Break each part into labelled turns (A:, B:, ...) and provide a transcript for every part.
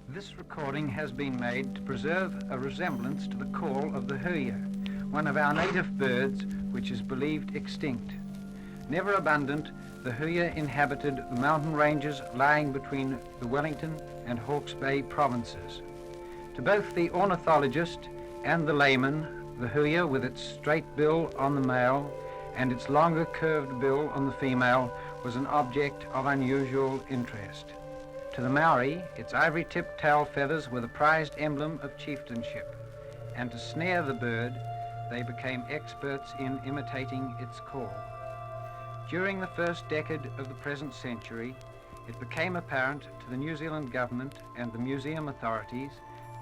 A: This recording has been made to preserve a resemblance to the call of the Huia, one of our native birds which is believed extinct. Never abundant, the Huia inhabited the mountain ranges lying between the Wellington and Hawke's Bay provinces. To both the ornithologist and the layman, the Huia, with its straight bill on the male and its longer curved bill on the female, was an object of unusual interest. To the Maori, its ivory-tipped tail feathers were the prized emblem of chieftainship, and to snare the bird, they became experts in imitating its call. During the first decade of the present century, it became apparent to the New Zealand government and the museum authorities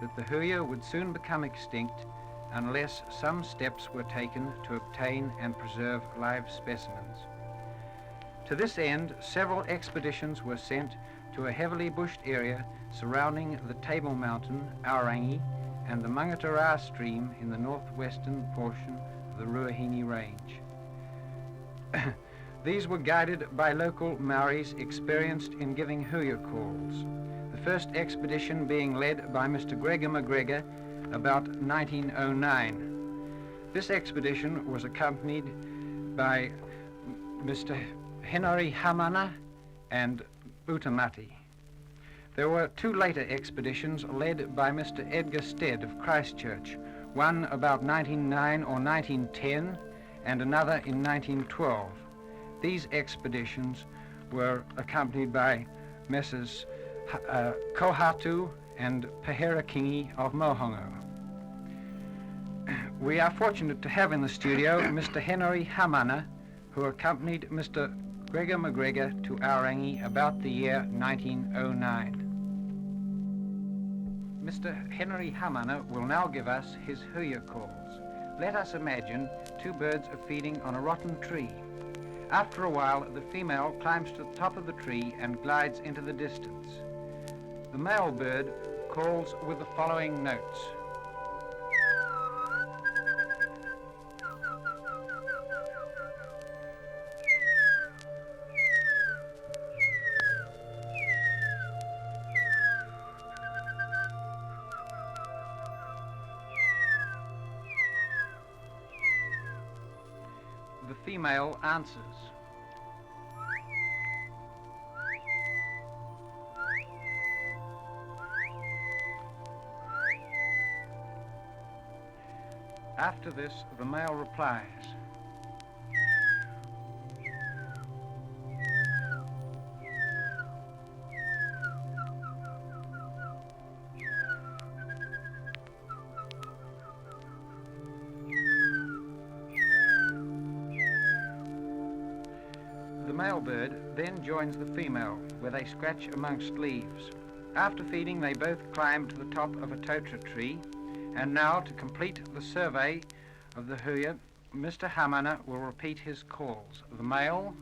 A: that the Huia would soon become extinct unless some steps were taken to obtain and preserve live specimens. To this end, several expeditions were sent to a heavily bushed area surrounding the Table Mountain, Aorangi, and the Mangatara stream in the northwestern portion of the Ruahine Range. These were guided by local Maoris experienced in giving Huia calls, the first expedition being led by Mr. Gregor McGregor about 1909. This expedition was accompanied by Mr. Henry Hamana and Utamati. There were two later expeditions led by Mr. Edgar Stead of Christchurch, one about 1909 or 1910 and another in 1912. These expeditions were accompanied by Messrs. Kohatu and Pahera Kingi of Mohongo. We are fortunate to have in the studio Mr. Henry Hamana, who accompanied Mr. Gregor McGregor to Aorangi about the year 1909. Mr. Henry Hamana will now give us his Huia calls. Let us imagine two birds are feeding on a rotten tree. After a while, the female climbs to the top of the tree and glides into the distance. The male bird calls with the following notes. The female answers. After this, the male replies. The male bird then joins the female, where they scratch amongst leaves. After feeding, they both climb to the top of a totra tree. And now, to complete the survey of the Huia, Mr. Hamana will repeat his calls. The male,